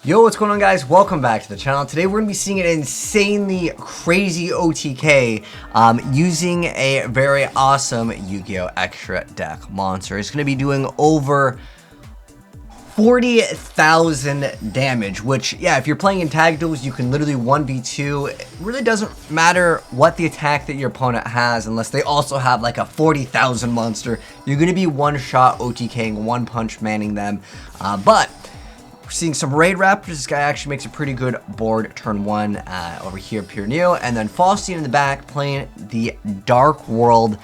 Yo, what's going on, guys? Welcome back to the channel. Today we're gonna be seeing an insanely crazy OTK using a very awesome Yu-Gi-Oh extra deck monster. It's gonna be doing over 40,000 damage, which, yeah, if you're playing in tag duels, you can literally 1v2. It really doesn't matter what the attack that your opponent has, unless they also have like a 40,000 monster. You're gonna be one-shot OTKing, one-punch manning them, but we're seeing some Raid Raptors. This guy actually makes a pretty good board turn one over here, Pure Neo. And then Faustine in the back playing the DarkWorld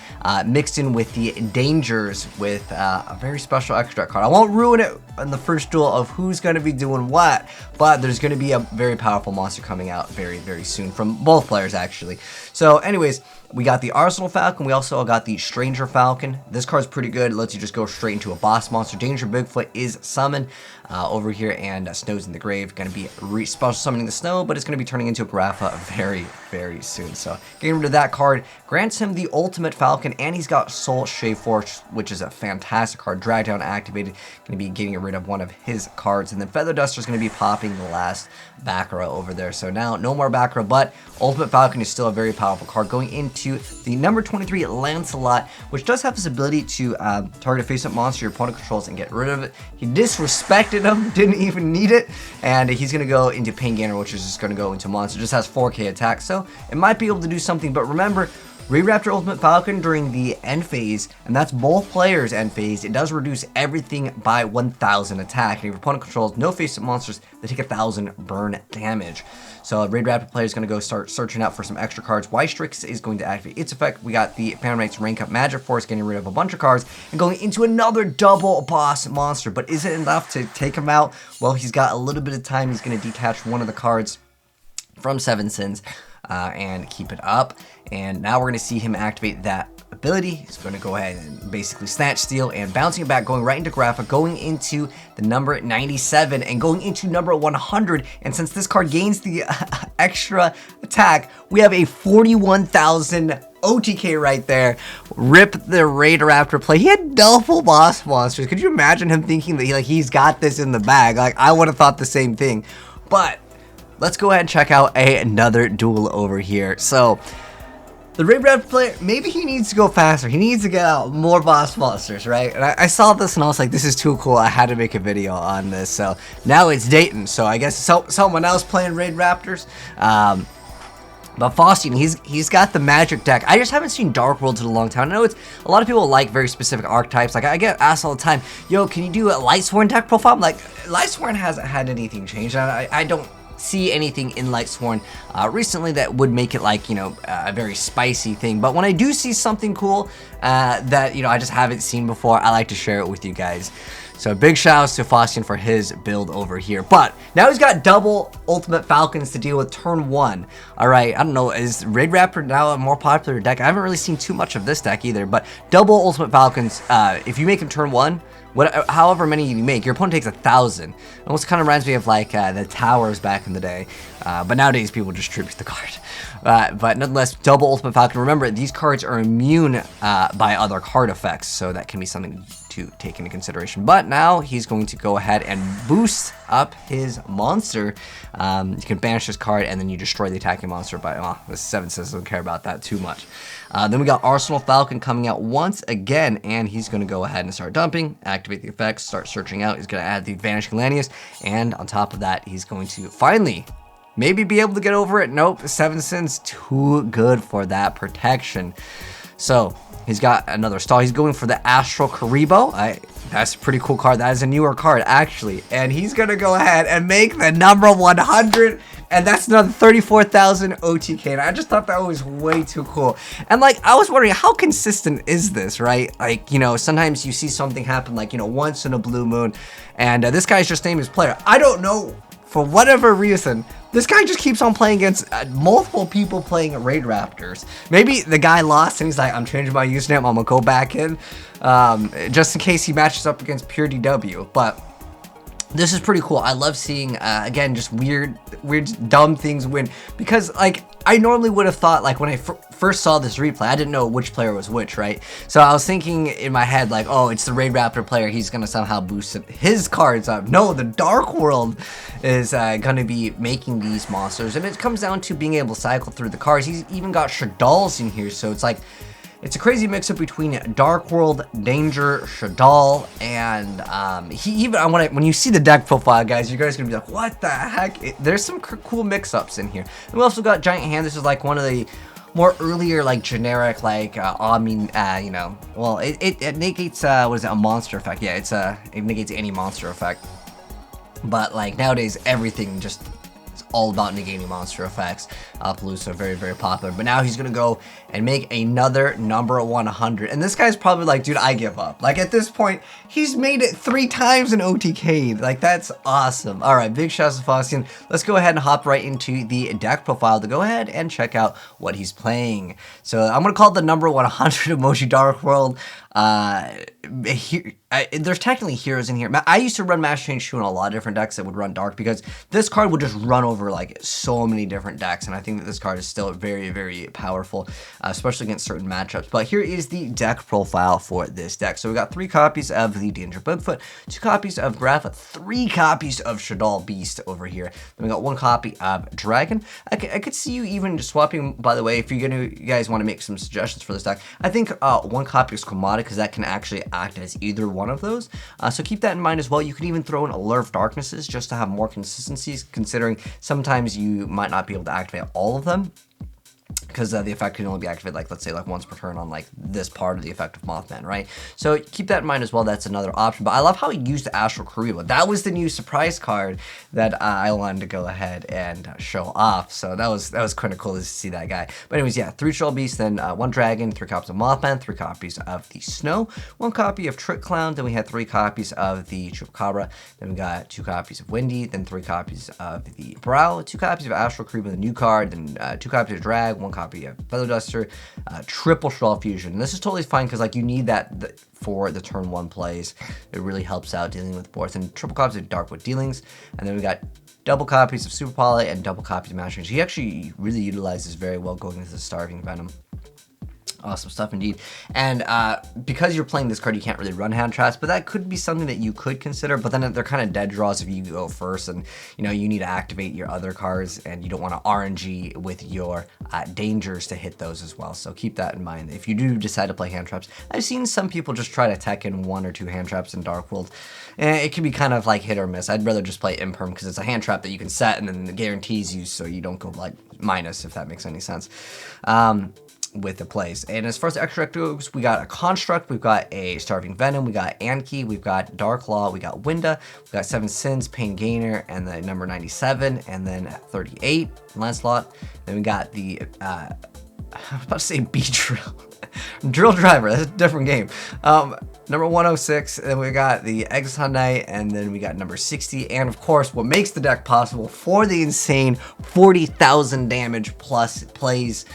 mixed in with the Dangers with a very special extra card. I won't ruin it in the first duel of who's going to be doing what, but there's going to be a very powerful monster coming out very, very soon from both players, actually. So anyways, we got the Arsenal Falcon. We also got the Stranger Falcon. This card's pretty good. It lets you just go straight into a boss monster. Danger Bigfoot is summoned over here, and Snow's in the Grave. Going to be special summoning the Snow, but it's going to be turning into a Grapha very, very soon. So getting rid of that card grants him the Ultimate Falcon, and he's got Soul Shave Force, which is a fantastic card. Drag down activated. Going to be getting rid of one of his cards, and then Feather Duster is going to be popping the last back row over there. So now no more back row, but Ultimate Falcon is still a very powerful card. Going into the number 23 Lancelot, which does have this ability to target a face-up monster your opponent controls and get rid of it. He disrespected him, didn't even need it, and he's going to go into Pain Gainer, which is just going to go into monster. Just has 4k attack, so it might be able to do something, but remember, Raid Raptor Ultimate Falcon during the end phase, and that's both players' end phase, it does reduce everything by 1,000 attack. And if your opponent controls no face-up monsters, they take 1,000 burn damage. So Raid Raptor player is going to go start searching out for some extra cards. Y-Strix is going to activate its effect. We got the Phantom Knight's Rank Up Magic Force getting rid of a bunch of cards and going into another double boss monster. But is it enough to take him out? Well, he's got a little bit of time. He's going to detach one of the cards from Seven Sins and keep it up. And now we're going to see him activate that ability. He's going to go ahead and basically Snatch Steal and bouncing it back, going right into Grapha, going into the number 97 and going into number 100. And since this card gains the extra attack, we have a 41,000 OTK right there. Rip the Raid Raptor play. He had double boss monsters. Could you imagine him thinking that he's got this in the bag? Like, I would have thought the same thing. But let's go ahead and check out another duel over here. So the Raid Raptor player, maybe he needs to go faster. He needs to get out more boss monsters, right? And I saw this and I was like, this is too cool. I had to make a video on this. So now it's Dayton. So I guess someone else playing Raid Raptors. But Faustine, he's got the magic deck. I just haven't seen DarkWorld in a long time. I know it's a lot of people like very specific archetypes. Like, I get asked all the time, yo, can you do a Lightsworn deck profile? I'm like, Lightsworn hasn't had anything change. I don't see anything in Lightsworn recently that would make it like, you know, a very spicy thing. But when I do see something cool that, you know, I just haven't seen before, I like to share it with you guys. So big shout outs to Faustine for his build over here. But now he's got double Ultimate Falcons to deal with turn one. All right, I don't know, is Raid Raptor now a more popular deck? I haven't really seen too much of this deck either, but double Ultimate Falcons, if you make him turn one, however many you make, your opponent takes 1,000. Almost kind of reminds me of like the towers back in the day, but nowadays people just tribute the card. But nonetheless, double Ultimate Falcon. Remember, these cards are immune by other card effects, so that can be something to take into consideration. But now he's going to go ahead and boost up his monster. You can banish this card and then you destroy the attacking monster by, the 7 says doesn't care about that too much. Then we got Arsenal Falcon coming out once again, and he's going to go ahead and start dumping, activate the effects, start searching out. He's going to add the Vanishing Lanius, and on top of that, he's going to finally maybe be able to get over it. Nope, 7 Sins too good for that protection. So he's got another stall. He's going for the Astral Karibo. That's a pretty cool card. That is a newer card, actually. And he's going to go ahead and make the number 100. And that's another 34,000 OTK. And I just thought that was way too cool. And like, I was wondering, how consistent is this, right? Like, you know, sometimes you see something happen, like, you know, once in a blue moon. And this guy's just named his player. I don't know. For whatever reason, this guy just keeps on playing against multiple people playing Raid Raptors. Maybe the guy lost and he's like, I'm changing my username, I'm gonna go back in, just in case he matches up against Pure DW. But this is pretty cool. I love seeing, again, just weird, dumb things win. Because, like, I normally would have thought, like, when I first first saw this replay, I didn't know which player was which, right? So I was thinking in my head, like, oh, it's the Raid Raptor player. He's going to somehow boost his cards up. No, the DarkWorld is going to be making these monsters. And it comes down to being able to cycle through the cards. He's even got Shadalls in here. So it's like, it's a crazy mix-up between DarkWorld, Danger, Shadal, and when you see the deck profile, guys, you guys are going to be like, what the heck? There's some cool mix-ups in here. And we also got Giant Hand. This is like one of the more earlier, like, generic, like, you know, well, it negates, what is it, a monster effect. Yeah, it negates any monster effect. But, like, nowadays, everything just all about negating monster effects. Palooza, very, very popular. But now he's gonna go and make another number 100. And this guy's probably like, dude, I give up. Like, at this point, he's made it 3 times in OTK. Like, that's awesome. All right, big shouts to Faustian. Let's go ahead and hop right into the deck profile to go ahead and check out what he's playing. So I'm gonna call it the number 100 emoji DarkWorld. There's technically heroes in here. I used to run Master Change 2 in a lot of different decks that would run Dark, because this card would just run over like so many different decks, and I think that this card is still very, very powerful, especially against certain matchups. But here is the deck profile for this deck. So we got 3 copies of the Danger Bigfoot, 2 copies of Grapha, 3 copies of Shadal Beast over here. Then we got 1 copy of Dragon. I could see you even swapping, by the way, if you guys want to make some suggestions for this deck. I think 1 copy of Squamata, because that can actually act as either one of those. So keep that in mind as well. You could even throw in Allure of Darknesses just to have more consistencies, considering sometimes you might not be able to activate all of them, because the effect can only be activated, like, let's say, like, once per turn on, like, this part of the effect of Mothman, right? So keep that in mind as well. That's another option. But I love how he used Astral Kariba. That was the new surprise card that I wanted to go ahead and show off. So that was kind of cool to see that guy. But anyways, yeah, 3 Shell Beasts, then 1 Dragon, 3 copies of Mothman, 3 copies of the Snow, 1 copy of Trick Clown, then we had 3 copies of the Chupacabra, then we got 2 copies of Windy, then 3 copies of the Brow, 2 copies of Astral Kariba, the new card, then 2 copies of Drag, 1 copy of Feather Duster, triple Shell Fusion. And this is totally fine because, like, you need that for the turn 1 plays. It really helps out dealing with boards. And triple copies of Darkwood Dealings. And then we got double copies of Super Poly and double copies of Master Range. He actually really utilizes very well going into the Starving Venom. Awesome stuff indeed. And because you're playing this card, you can't really run hand traps, but that could be something that you could consider. But then they're kind of dead draws if you go first, and you know you need to activate your other cards, and you don't want to RNG with your dangers to hit those as well. So keep that in mind if you do decide to play hand traps. I've seen some people just try to tech in 1 or 2 hand traps in DarkWorld, and it can be kind of like hit or miss. I'd rather just play Imperm because it's a hand trap that you can set, and then it guarantees you so you don't go like minus, if that makes any sense. With the plays. And as far as the extra goes, we got a Construct, we've got a Starving Venom, we got Anki, we've got Dark Law, we got Winda, we got 7 Sins, Pain Gainer, and the number 97, and then 38, Lancelot. Then we got the, I was about to say B-Drill. Drill Driver, that's a different game. Number 106, and then we got the Exile Knight, and then we got number 60, and of course, what makes the deck possible for the insane 40,000 damage plus plays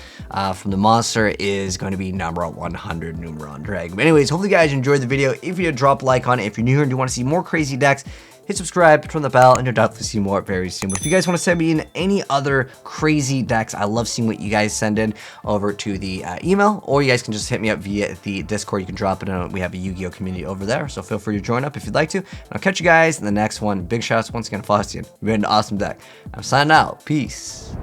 from the monster is going to be number 100 Numeron Dragon. But anyways, hopefully you guys enjoyed the video. If you did, drop a like on it. If you're new here and you want to see more crazy decks, hit subscribe, turn the bell, and you'll definitely see more very soon. But if you guys want to send me in any other crazy decks, I love seeing what you guys send in over to the email, or you guys can just hit me up via the Discord. You can drop it in. We have a Yu-Gi-Oh community over there, so feel free to join up if you'd like to. And I'll catch you guys in the next one. Big shouts once again, Faustian. You made an awesome deck. I'm signing out. Peace.